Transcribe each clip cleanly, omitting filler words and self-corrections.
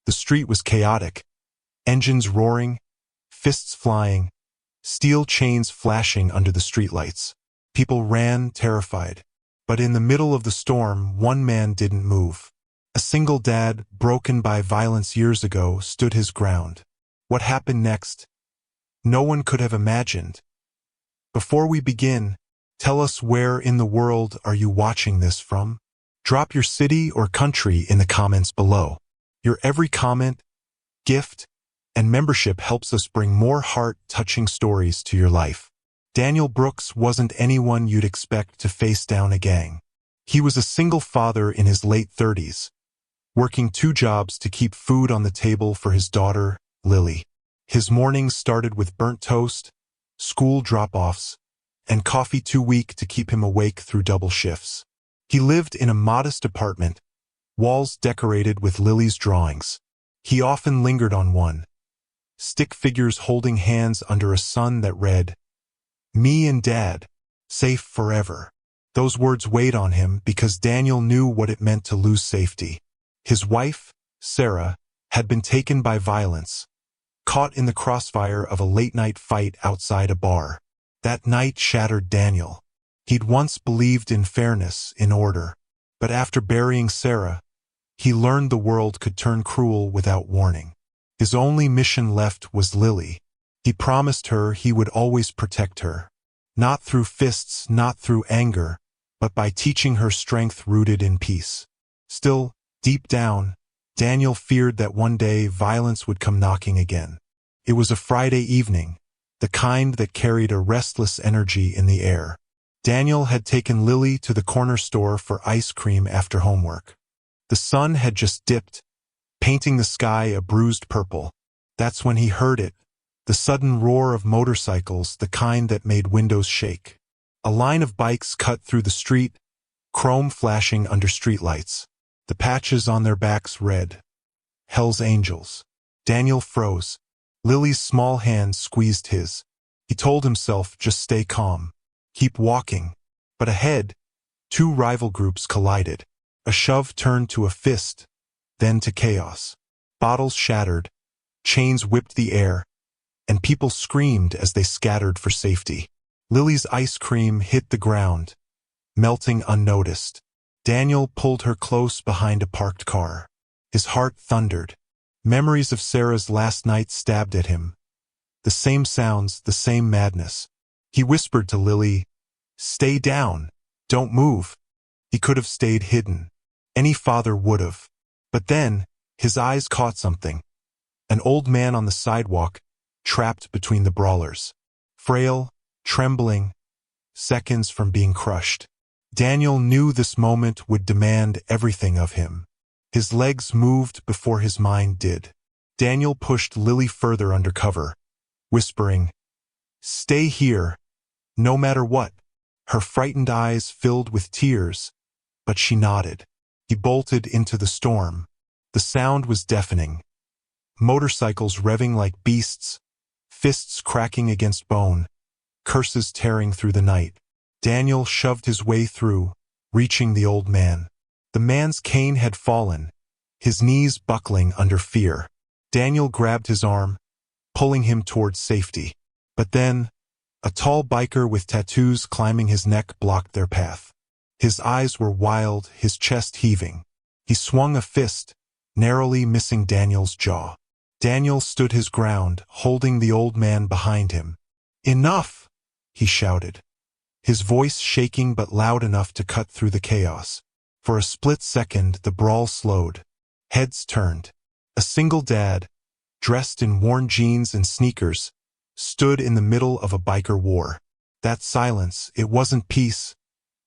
The street was chaotic, engines roaring, fists flying, steel chains flashing under the streetlights. People ran, terrified. But in the middle of the storm, one man didn't move. A single dad, broken by violence years ago, stood his ground. What happened next? No one could have imagined. Before we begin, tell us where in the world are you watching this from? Drop your city or country in the comments below. Your every comment, gift, and membership helps us bring more heart-touching stories to your life. Daniel Brooks wasn't anyone you'd expect to face down a gang. He was a single father in his late 30s, working 2 jobs to keep food on the table for his daughter, Lily. His mornings started with burnt toast, school drop-offs, and coffee too weak to keep him awake through double shifts. He lived in a modest apartment, walls decorated with Lily's drawings. He often lingered on one, stick figures holding hands under a sun that read, "Me and Dad, safe forever." Those words weighed on him because Daniel knew what it meant to lose safety. His wife, Sarah, had been taken by violence, caught in the crossfire of a late-night fight outside a bar. That night shattered Daniel. He'd once believed in fairness, in order. But after burying Sarah, he learned the world could turn cruel without warning. His only mission left was Lily. He promised her he would always protect her. Not through fists, not through anger, but by teaching her strength rooted in peace. Still, deep down, Daniel feared that one day violence would come knocking again. It was a Friday evening, the kind that carried a restless energy in the air. Daniel had taken Lily to the corner store for ice cream after homework. The sun had just dipped, painting the sky a bruised purple. That's when he heard it, the sudden roar of motorcycles, the kind that made windows shake. A line of bikes cut through the street, chrome flashing under streetlights. The patches on their backs read, "Hell's Angels." Daniel froze. Lily's small hand squeezed his. He told himself, just stay calm. Keep walking. But ahead, 2 rival groups collided. A shove turned to a fist, then to chaos. Bottles shattered, chains whipped the air, and people screamed as they scattered for safety. Lily's ice cream hit the ground, melting unnoticed. Daniel pulled her close behind a parked car. His heart thundered. Memories of Sarah's last night stabbed at him. The same sounds, the same madness. He whispered to Lily, "Stay down, don't move." He could have stayed hidden. Any father would have. But then, his eyes caught something. An old man on the sidewalk, trapped between the brawlers. Frail, trembling, seconds from being crushed. Daniel knew this moment would demand everything of him. His legs moved before his mind did. Daniel pushed Lily further under cover, whispering, "Stay here, no matter what." Her frightened eyes filled with tears, but she nodded. He bolted into the storm. The sound was deafening. Motorcycles revving like beasts, fists cracking against bone, curses tearing through the night. Daniel shoved his way through, reaching the old man. The man's cane had fallen, his knees buckling under fear. Daniel grabbed his arm, pulling him towards safety. But then, a tall biker with tattoos climbing his neck blocked their path. His eyes were wild, his chest heaving. He swung a fist, narrowly missing Daniel's jaw. Daniel stood his ground, holding the old man behind him. "Enough!" he shouted, his voice shaking but loud enough to cut through the chaos. For a split second, the brawl slowed. Heads turned. A single dad, dressed in worn jeans and sneakers, stood in the middle of a biker war. That silence, it wasn't peace,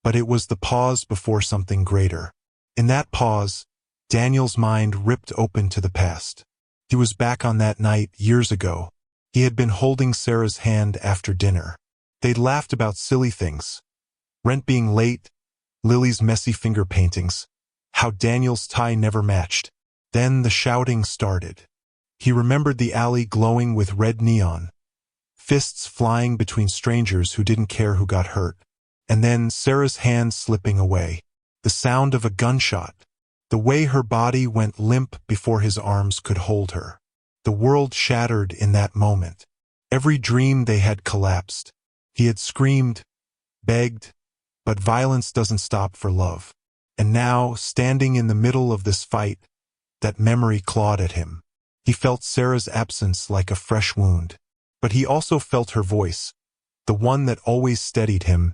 but it was the pause before something greater. In that pause, Daniel's mind ripped open to the past. He was back on that night years ago. He had been holding Sarah's hand after dinner. They'd laughed about silly things. Rent being late, Lily's messy finger paintings, how Daniel's tie never matched. Then the shouting started. He remembered the alley glowing with red neon, fists flying between strangers who didn't care who got hurt. And then Sarah's hand slipping away. The sound of a gunshot. The way her body went limp before his arms could hold her. The world shattered in that moment. Every dream they had collapsed. He had screamed, begged, but violence doesn't stop for love. And now, standing in the middle of this fight, that memory clawed at him. He felt Sarah's absence like a fresh wound. But he also felt her voice, the one that always steadied him.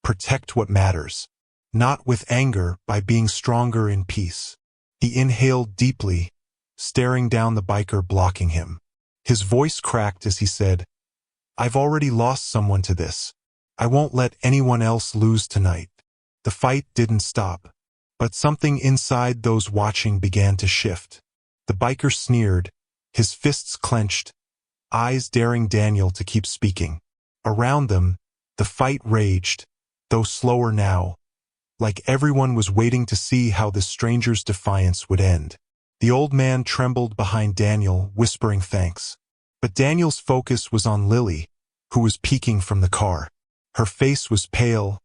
Protect what matters. Not with anger, by being stronger in peace. He inhaled deeply, staring down the biker blocking him. His voice cracked as he said, "I've already lost someone to this. I won't let anyone else lose tonight." The fight didn't stop, but something inside those watching began to shift. The biker sneered, his fists clenched, eyes daring Daniel to keep speaking. Around them, the fight raged, though slower now, like everyone was waiting to see how this stranger's defiance would end. The old man trembled behind Daniel, whispering thanks. But Daniel's focus was on Lily, who was peeking from the car. Her face was pale,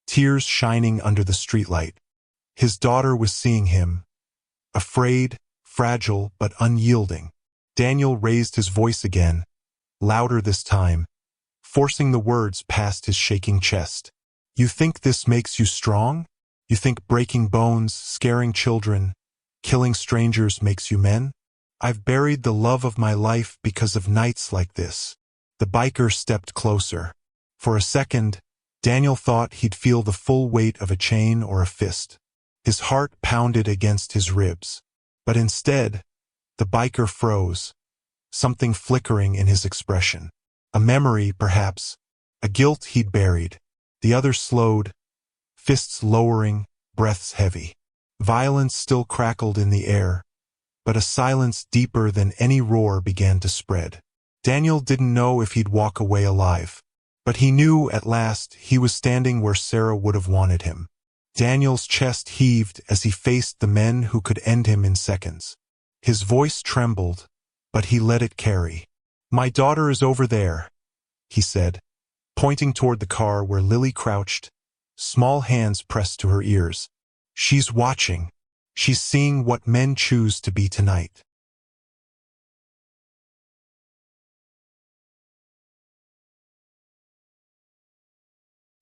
tears shining under the streetlight. His daughter was seeing him, afraid, fragile, but unyielding. Daniel raised his voice again, louder this time, forcing the words past his shaking chest. "You think this makes you strong? You think breaking bones, scaring children, killing strangers makes you men? I've buried the love of my life because of nights like this." The biker stepped closer. For a second, Daniel thought he'd feel the full weight of a chain or a fist. His heart pounded against his ribs. But instead, the biker froze, something flickering in his expression. A memory, perhaps, a guilt he'd buried. The other slowed, fists lowering, breaths heavy. Violence still crackled in the air, but a silence deeper than any roar began to spread. Daniel didn't know if he'd walk away alive, but he knew at last he was standing where Sarah would have wanted him. Daniel's chest heaved as he faced the men who could end him in seconds. His voice trembled, but he let it carry. "My daughter is over there," he said, pointing toward the car where Lily crouched, small hands pressed to her ears. "She's watching. She's seeing what men choose to be tonight."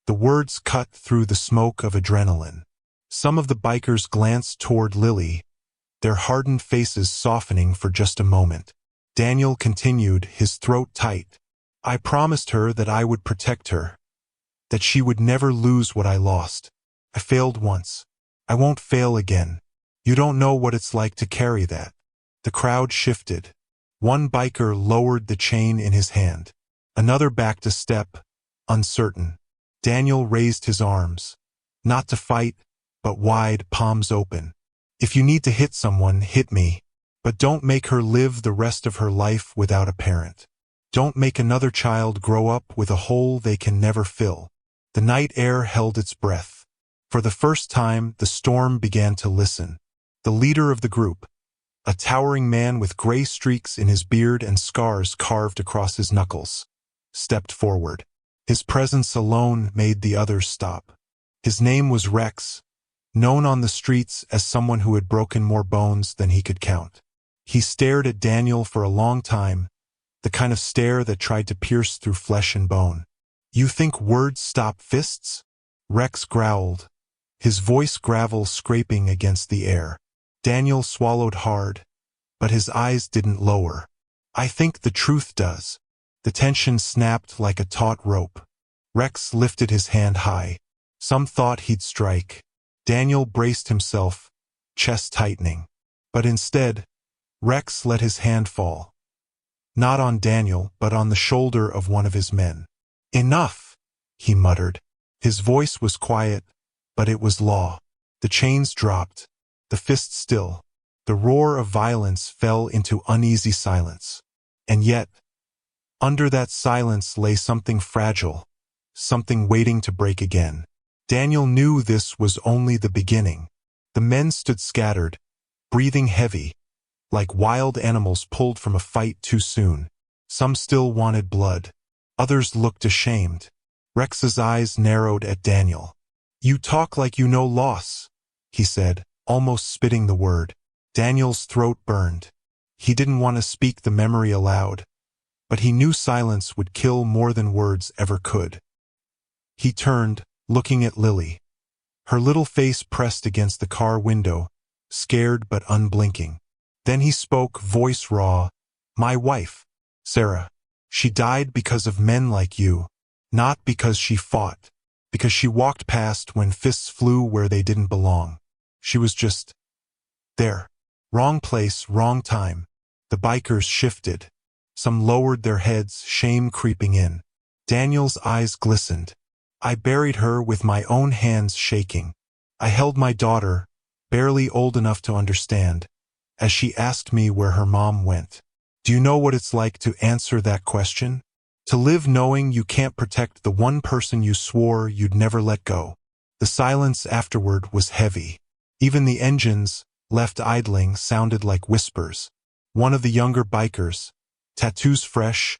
The words cut through the smoke of adrenaline. Some of the bikers glanced toward Lily, their hardened faces softening for just a moment. Daniel continued, his throat tight. "I promised her that I would protect her, that she would never lose what I lost. I failed once. I won't fail again. You don't know what it's like to carry that." The crowd shifted. One biker lowered the chain in his hand. Another backed a step, uncertain. Daniel raised his arms, not to fight, but wide, palms open. "If you need to hit someone, hit me. But don't make her live the rest of her life without a parent. Don't make another child grow up with a hole they can never fill." The night air held its breath. For the first time, the storm began to listen. The leader of the group, a towering man with gray streaks in his beard and scars carved across his knuckles, stepped forward. His presence alone made the others stop. His name was Rex, known on the streets as someone who had broken more bones than he could count. He stared at Daniel for a long time, the kind of stare that tried to pierce through flesh and bone. "You think words stop fists?" Rex growled, his voice gravel scraping against the air. Daniel swallowed hard, but his eyes didn't lower. "I think the truth does." The tension snapped like a taut rope. Rex lifted his hand high. Some thought he'd strike. Daniel braced himself, chest tightening. But instead, Rex let his hand fall. Not on Daniel, but on the shoulder of one of his men. "Enough," he muttered. His voice was quiet, but it was law. The chains dropped, the fist still. The roar of violence fell into uneasy silence. And yet, under that silence lay something fragile, something waiting to break again. Daniel knew this was only the beginning. The men stood scattered, breathing heavy, like wild animals pulled from a fight too soon. Some still wanted blood. Others looked ashamed. Rex's eyes narrowed at Daniel. "You talk like you know loss," he said, almost spitting the word. Daniel's throat burned. He didn't want to speak the memory aloud, but he knew silence would kill more than words ever could. He turned, looking at Lily. Her little face pressed against the car window, scared but unblinking. Then he spoke, voice raw. My wife, Sarah. She died because of men like you. Not because she fought. Because she walked past when fists flew where they didn't belong. She was just there. Wrong place, wrong time. The bikers shifted. Some lowered their heads, shame creeping in. Daniel's eyes glistened. I buried her with my own hands shaking. I held my daughter, barely old enough to understand, as she asked me where her mom went. Do you know what it's like to answer that question? To live knowing you can't protect the one person you swore you'd never let go. The silence afterward was heavy. Even the engines, left idling, sounded like whispers. One of the younger bikers, tattoos fresh,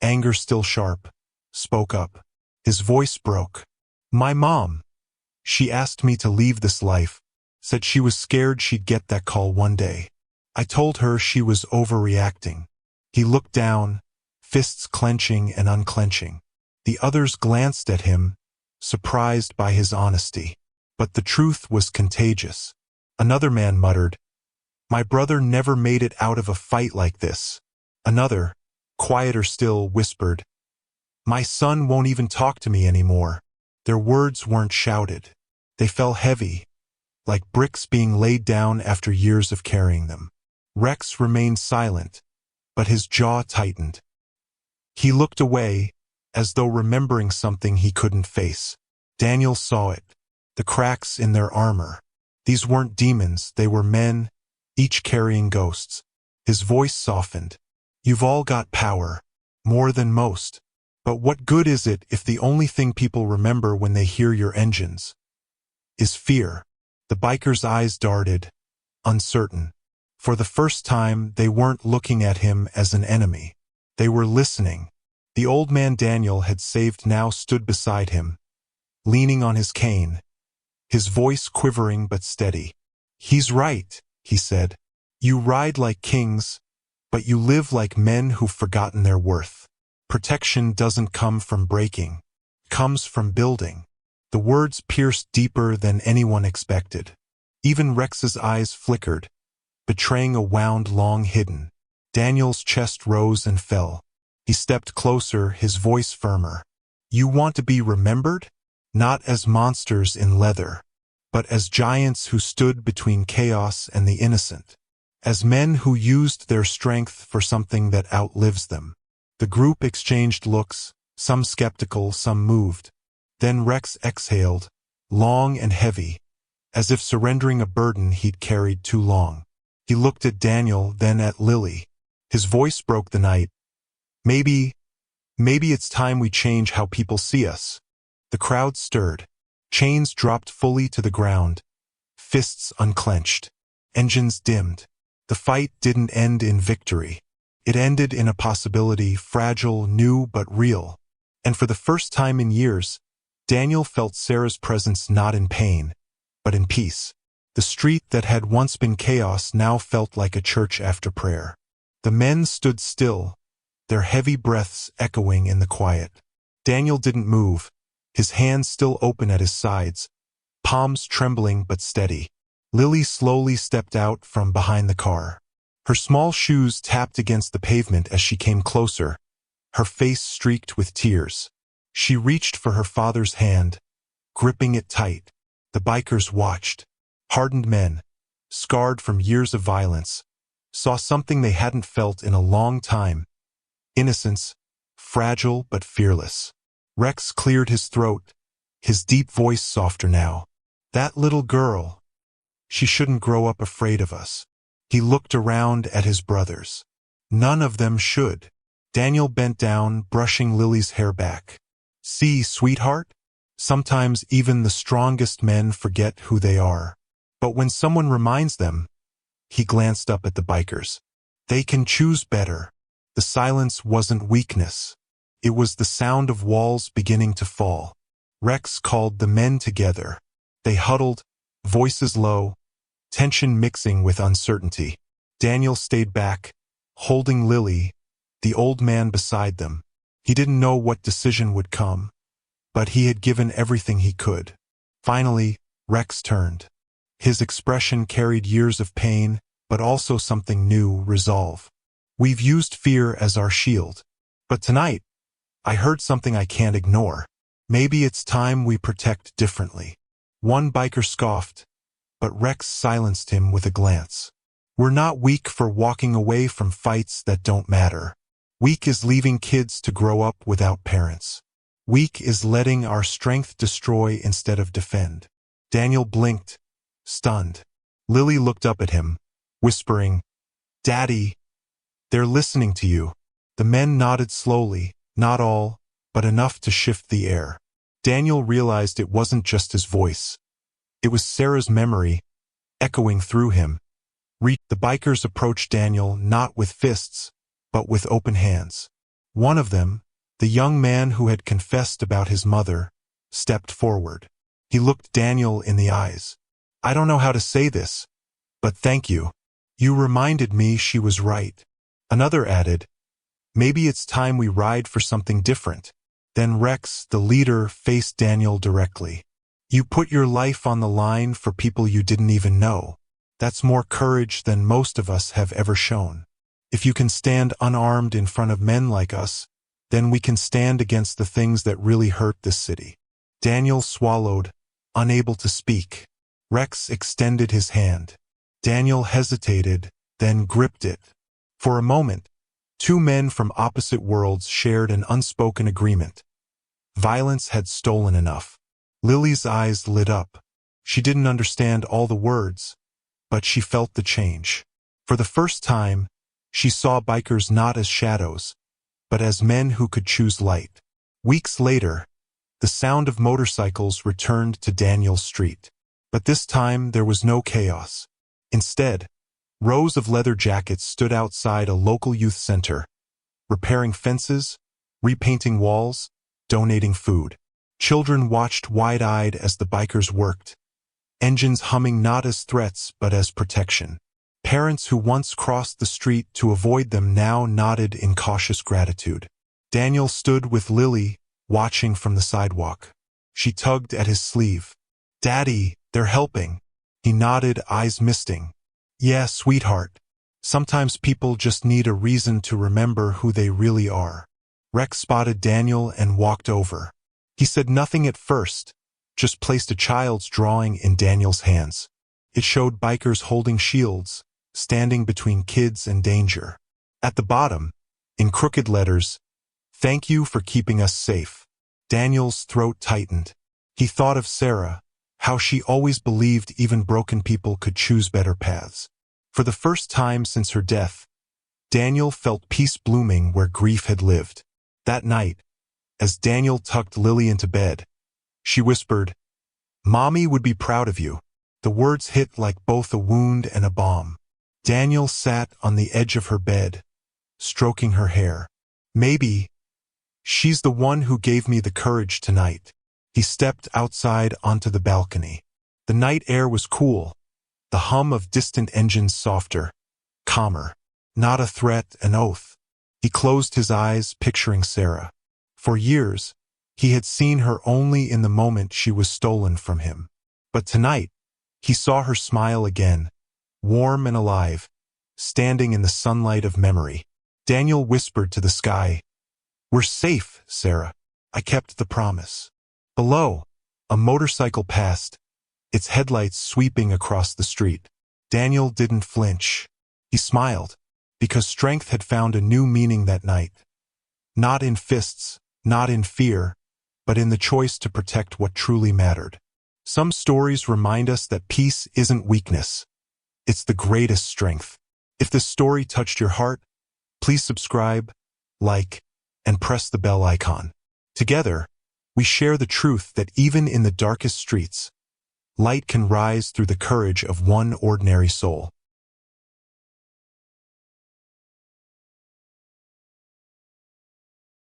anger still sharp, spoke up. His voice broke. My mom. She asked me to leave this life, said she was scared she'd get that call one day. I told her she was overreacting. He looked down, fists clenching and unclenching. The others glanced at him, surprised by his honesty. But the truth was contagious. Another man muttered, my brother never made it out of a fight like this. Another, quieter still, whispered, my son won't even talk to me anymore. Their words weren't shouted. They fell heavy, like bricks being laid down after years of carrying them. Rex remained silent, but his jaw tightened. He looked away, as though remembering something he couldn't face. Daniel saw it, the cracks in their armor. These weren't demons, they were men, each carrying ghosts. His voice softened. You've all got power, more than most. But what good is it if the only thing people remember when they hear your engines is fear? The biker's eyes darted, uncertain. For the first time, they weren't looking at him as an enemy. They were listening. The old man Daniel had saved now stood beside him, leaning on his cane, his voice quivering but steady. He's right, he said. You ride like kings, but you live like men who've forgotten their worth. Protection doesn't come from breaking. It comes from building. The words pierced deeper than anyone expected. Even Rex's eyes flickered, betraying a wound long hidden. Daniel's chest rose and fell. He stepped closer, his voice firmer. You want to be remembered? Not as monsters in leather, but as giants who stood between chaos and the innocent. As men who used their strength for something that outlives them. The group exchanged looks, some skeptical, some moved. Then Rex exhaled, long and heavy, as if surrendering a burden he'd carried too long. He looked at Daniel, then at Lily. His voice broke the night. Maybe it's time we change how people see us. The crowd stirred. Chains dropped fully to the ground. Fists unclenched. Engines dimmed. The fight didn't end in victory. It ended in a possibility, fragile, new, but real. And for the first time in years, Daniel felt Sarah's presence not in pain, but in peace. The street that had once been chaos now felt like a church after prayer. The men stood still, their heavy breaths echoing in the quiet. Daniel didn't move, his hands still open at his sides, palms trembling but steady. Lily slowly stepped out from behind the car. Her small shoes tapped against the pavement as she came closer, her face streaked with tears. She reached for her father's hand, gripping it tight. The bikers watched. Hardened men, scarred from years of violence, saw something they hadn't felt in a long time. Innocence, fragile but fearless. Rex cleared his throat, his deep voice softer now. That little girl, she shouldn't grow up afraid of us. He looked around at his brothers. None of them should. Daniel bent down, brushing Lily's hair back. See, sweetheart? Sometimes even the strongest men forget who they are. But when someone reminds them, he glanced up at the bikers. They can choose better. The silence wasn't weakness. It was the sound of walls beginning to fall. Rex called the men together. They huddled, voices low, tension mixing with uncertainty. Daniel stayed back, holding Lily, the old man beside them. He didn't know what decision would come, but he had given everything he could. Finally, Rex turned. His expression carried years of pain, but also something new, resolve. We've used fear as our shield. But tonight, I heard something I can't ignore. Maybe it's time we protect differently. One biker scoffed, but Rex silenced him with a glance. We're not weak for walking away from fights that don't matter. Weak is leaving kids to grow up without parents. Weak is letting our strength destroy instead of defend. Daniel blinked, stunned. Lily looked up at him, whispering, "Daddy, they're listening to you." The men nodded slowly, not all, but enough to shift the air. Daniel realized it wasn't just his voice. It was Sarah's memory, echoing through him. The bikers approached Daniel not with fists, but with open hands. One of them, the young man who had confessed about his mother, stepped forward. He looked Daniel in the eyes. "I don't know how to say this, but thank you. You reminded me she was right." Another added, "Maybe it's time we ride for something different." Then Rex, the leader, faced Daniel directly. "You put your life on the line for people you didn't even know. That's more courage than most of us have ever shown. If you can stand unarmed in front of men like us, then we can stand against the things that really hurt this city." Daniel swallowed, unable to speak. Rex extended his hand. Daniel hesitated, then gripped it. For a moment, two men from opposite worlds shared an unspoken agreement. Violence had stolen enough. Lily's eyes lit up. She didn't understand all the words, but she felt the change. For the first time, she saw bikers not as shadows, but as men who could choose light. Weeks later, the sound of motorcycles returned to Daniel's street. But this time there was no chaos. Instead, rows of leather jackets stood outside a local youth center, repairing fences, repainting walls, donating food. Children watched wide-eyed as the bikers worked, engines humming not as threats but as protection. Parents who once crossed the street to avoid them now nodded in cautious gratitude. Daniel stood with Lily, watching from the sidewalk. She tugged at his sleeve. "Daddy, they're helping." He nodded, eyes misting. "Yeah, sweetheart. Sometimes people just need a reason to remember who they really are." Rex spotted Daniel and walked over. He said nothing at first, just placed a child's drawing in Daniel's hands. It showed bikers holding shields, standing between kids and danger. At the bottom, in crooked letters, "Thank you for keeping us safe." Daniel's throat tightened. He thought of Sarah, how she always believed even broken people could choose better paths. For the first time since her death, Daniel felt peace blooming where grief had lived. That night, as Daniel tucked Lily into bed, she whispered, "Mommy would be proud of you." The words hit like both a wound and a bomb. Daniel sat on the edge of her bed, stroking her hair. "Maybe she's the one who gave me the courage tonight." He stepped outside onto the balcony. The night air was cool, the hum of distant engines softer, calmer. Not a threat, an oath. He closed his eyes, picturing Sarah. For years, he had seen her only in the moment she was stolen from him. But tonight, he saw her smile again, warm and alive, standing in the sunlight of memory. Daniel whispered to the sky, "We're safe, Sarah. I kept the promise." Below, a motorcycle passed, its headlights sweeping across the street. Daniel didn't flinch. He smiled, because strength had found a new meaning that night. Not in fists, not in fear, but in the choice to protect what truly mattered. Some stories remind us that peace isn't weakness. It's the greatest strength. If this story touched your heart, please subscribe, like, and press the bell icon. Together, we share the truth that even in the darkest streets, light can rise through the courage of one ordinary soul.